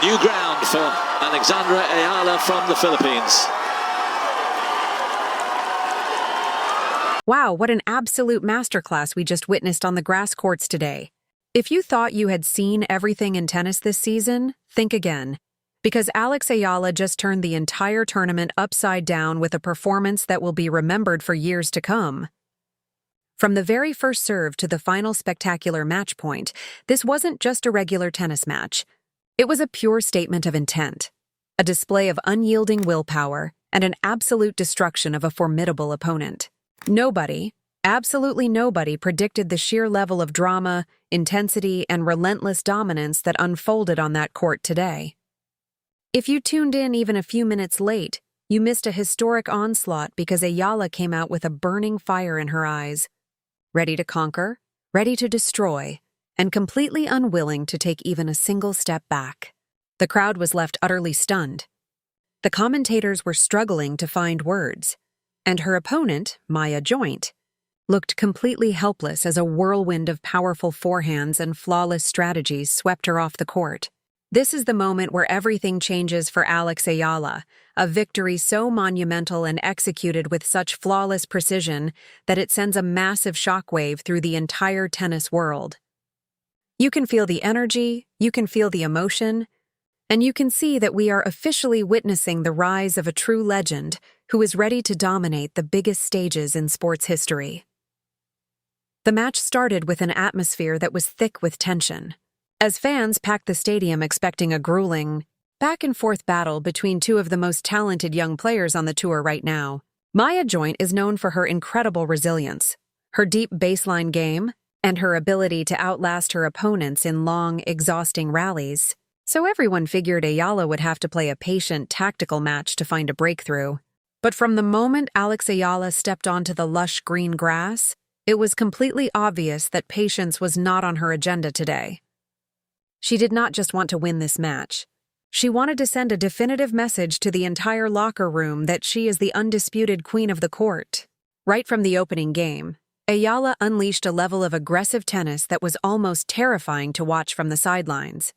New ground for Alex Eala from the Philippines. Wow, what an absolute masterclass we just witnessed on the grass courts today. If you thought you had seen everything in tennis this season, think again. Because Alex Eala just turned the entire tournament upside down with a performance that will be remembered for years to come. From the very first serve to the final spectacular match point, this wasn't just a regular tennis match. It was a pure statement of intent, a display of unyielding willpower, and an absolute destruction of a formidable opponent. Nobody, absolutely nobody, predicted the sheer level of drama, intensity, and relentless dominance that unfolded on that court today. If you tuned in even a few minutes late, you missed a historic onslaught because Eala came out with a burning fire in her eyes, ready to conquer, ready to destroy, and completely unwilling to take even a single step back. The crowd was left utterly stunned. The commentators were struggling to find words, and her opponent, Maya Joint, looked completely helpless as a whirlwind of powerful forehands and flawless strategies swept her off the court. This is the moment where everything changes for Alex Eala, a victory so monumental and executed with such flawless precision that it sends a massive shockwave through the entire tennis world. You can feel the energy, you can feel the emotion, and you can see that we are officially witnessing the rise of a true legend who is ready to dominate the biggest stages in sports history. The match started with an atmosphere that was thick with tension, as fans packed the stadium expecting a grueling, back-and-forth battle between two of the most talented young players on the tour right now. Maya Joint is known for her incredible resilience, her deep baseline game, and her ability to outlast her opponents in long, exhausting rallies. So everyone figured Eala would have to play a patient, tactical match to find a breakthrough. But from the moment Alex Eala stepped onto the lush green grass, it was completely obvious that patience was not on her agenda today. She did not just want to win this match. She wanted to send a definitive message to the entire locker room that she is the undisputed queen of the court. Right from the opening game, Eala unleashed a level of aggressive tennis that was almost terrifying to watch from the sidelines.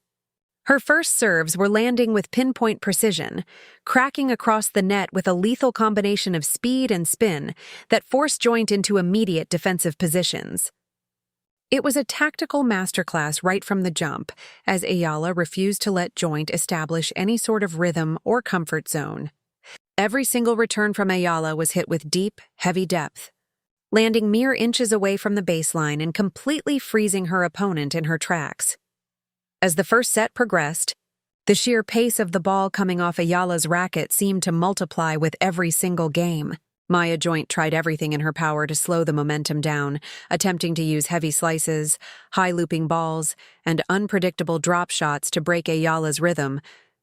Her first serves were landing with pinpoint precision, cracking across the net with a lethal combination of speed and spin that forced Joint into immediate defensive positions. It was a tactical masterclass right from the jump, as Eala refused to let Joint establish any sort of rhythm or comfort zone. Every single return from Eala was hit with deep, heavy depth, landing mere inches away from the baseline and completely freezing her opponent in her tracks. As the first set progressed, the sheer pace of the ball coming off Eala's racket seemed to multiply with every single game. Maya Joint tried everything in her power to slow the momentum down, attempting to use heavy slices, high looping balls, and unpredictable drop shots to break Eala's rhythm,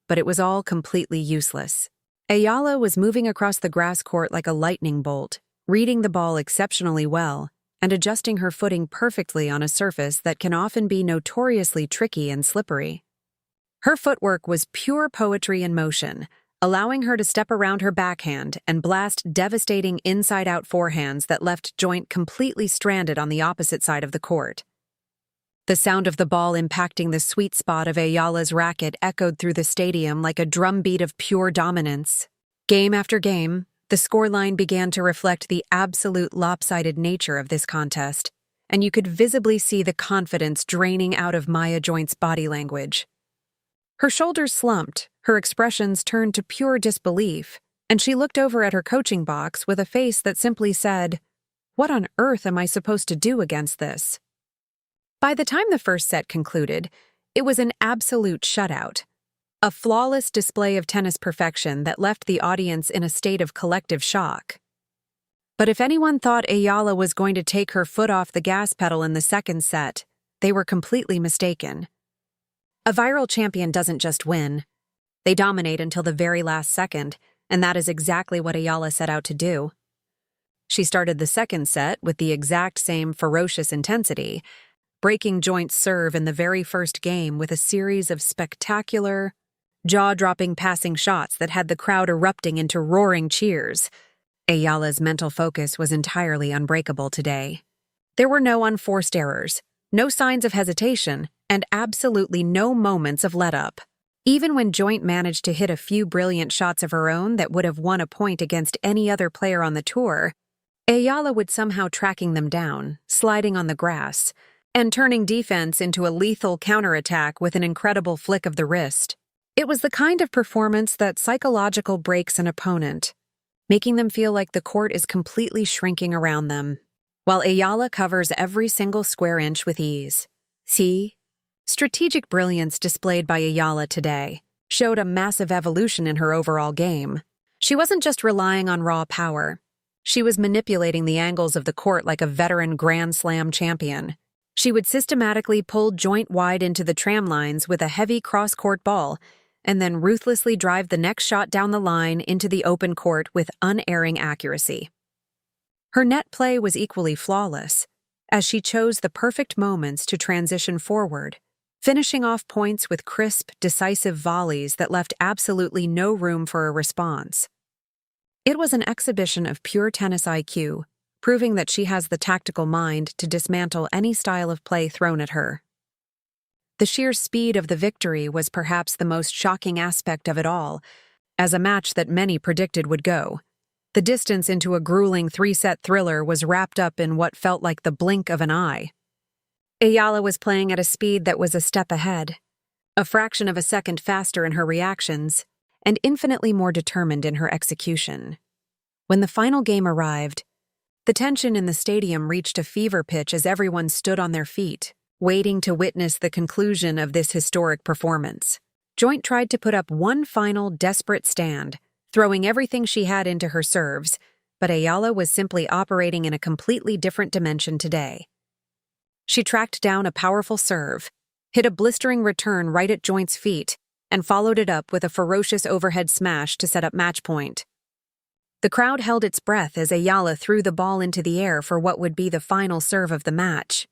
but it was all completely useless. Eala was moving across the grass court like a lightning bolt, reading the ball exceptionally well, and adjusting her footing perfectly on a surface that can often be notoriously tricky and slippery. Her footwork was pure poetry in motion, allowing her to step around her backhand and blast devastating inside-out forehands that left Joint completely stranded on the opposite side of the court. The sound of the ball impacting the sweet spot of Eala's racket echoed through the stadium like a drumbeat of pure dominance. Game after game, the scoreline began to reflect the absolute lopsided nature of this contest, and you could visibly see the confidence draining out of Maya Joint's body language. Her shoulders slumped, her expressions turned to pure disbelief, and she looked over at her coaching box with a face that simply said, "What on earth am I supposed to do against this?" By the time the first set concluded, it was an absolute shutout. A flawless display of tennis perfection that left the audience in a state of collective shock. But if anyone thought Eala was going to take her foot off the gas pedal in the second set, they were completely mistaken. A viral champion doesn't just win. They dominate until the very last second, and that is exactly what Eala set out to do. She started the second set with the exact same ferocious intensity, breaking Joint's serve in the very first game with a series of spectacular, jaw-dropping passing shots that had the crowd erupting into roaring cheers. Eala's mental focus was entirely unbreakable today. There were no unforced errors, no signs of hesitation, and absolutely no moments of let-up. Even when Joint managed to hit a few brilliant shots of her own that would have won a point against any other player on the tour, Eala would somehow tracking them down, sliding on the grass, and turning defense into a lethal counterattack with an incredible flick of the wrist. It was the kind of performance that psychological breaks an opponent, making them feel like the court is completely shrinking around them, while Eala covers every single square inch with ease. See? Strategic brilliance displayed by Eala today showed a massive evolution in her overall game. She wasn't just relying on raw power. She was manipulating the angles of the court like a veteran Grand Slam champion. She would systematically pull Joint wide into the tram lines with a heavy cross-court ball, and then ruthlessly drive the next shot down the line into the open court with unerring accuracy. Her net play was equally flawless, as she chose the perfect moments to transition forward, finishing off points with crisp, decisive volleys that left absolutely no room for a response. It was an exhibition of pure tennis IQ, proving that she has the tactical mind to dismantle any style of play thrown at her. The sheer speed of the victory was perhaps the most shocking aspect of it all, as a match that many predicted would go. The distance into a grueling three-set thriller was wrapped up in what felt like the blink of an eye. Eala was playing at a speed that was a step ahead, a fraction of a second faster in her reactions, and infinitely more determined in her execution. When the final game arrived, the tension in the stadium reached a fever pitch as everyone stood on their feet, waiting to witness the conclusion of this historic performance. Joint tried to put up one final desperate stand, throwing everything she had into her serves, but Eala was simply operating in a completely different dimension today. She tracked down a powerful serve, hit a blistering return right at Joint's feet, and followed it up with a ferocious overhead smash to set up match point. The crowd held its breath as Eala threw the ball into the air for what would be the final serve of the match.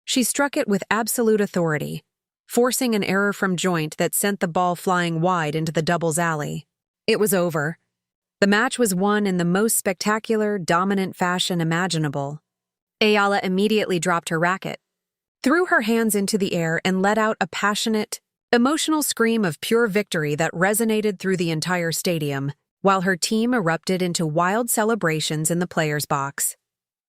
She struck it with absolute authority, forcing an error from Joint that sent the ball flying wide into the doubles alley. It was over. The match was won in the most spectacular, dominant fashion imaginable. Eala immediately dropped her racket, threw her hands into the air, and let out a passionate, emotional scream of pure victory that resonated through the entire stadium, while her team erupted into wild celebrations in the players' box.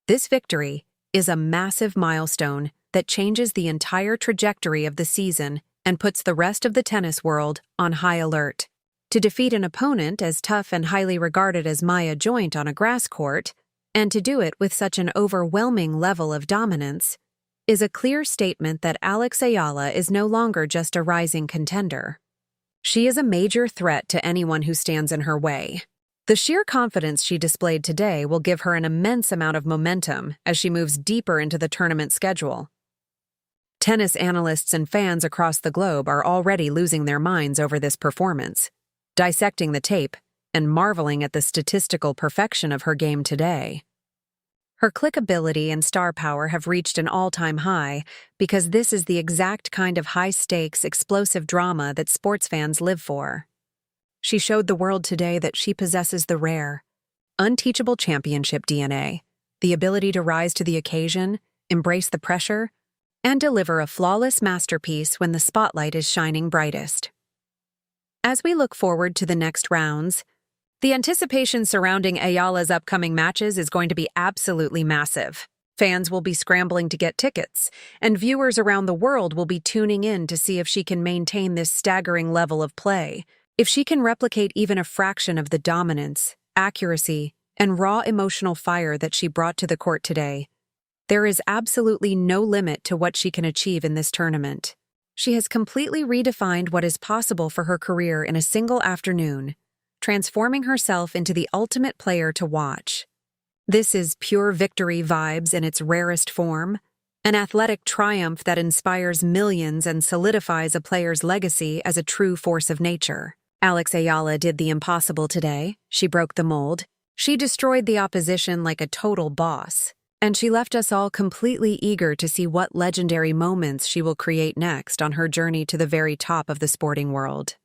This victory is a massive milestone that changes the entire trajectory of the season and puts the rest of the tennis world on high alert. To defeat an opponent as tough and highly regarded as Maya Joint on a grass court, and to do it with such an overwhelming level of dominance, is a clear statement that Alex Eala is no longer just a rising contender. She is a major threat to anyone who stands in her way. The sheer confidence she displayed today will give her an immense amount of momentum as she moves deeper into the tournament schedule. Tennis analysts and fans across the globe are already losing their minds over this performance, dissecting the tape and marveling at the statistical perfection of her game today. Her clickability and star power have reached an all-time high because this is the exact kind of high-stakes, explosive drama that sports fans live for. She showed the world today that she possesses the rare, unteachable championship DNA, the ability to rise to the occasion, embrace the pressure, and deliver a flawless masterpiece when the spotlight is shining brightest. As we look forward to the next rounds, the anticipation surrounding Eala's upcoming matches is going to be absolutely massive. Fans will be scrambling to get tickets, and viewers around the world will be tuning in to see if she can maintain this staggering level of play, if she can replicate even a fraction of the dominance, accuracy, and raw emotional fire that she brought to the court today. There is absolutely no limit to what she can achieve in this tournament. She has completely redefined what is possible for her career in a single afternoon, transforming herself into the ultimate player to watch. This is pure victory vibes in its rarest form, an athletic triumph that inspires millions and solidifies a player's legacy as a true force of nature. Alex Eala did the impossible today. She broke the mold. She destroyed the opposition like a total boss. And she left us all completely eager to see what legendary moments she will create next on her journey to the very top of the sporting world.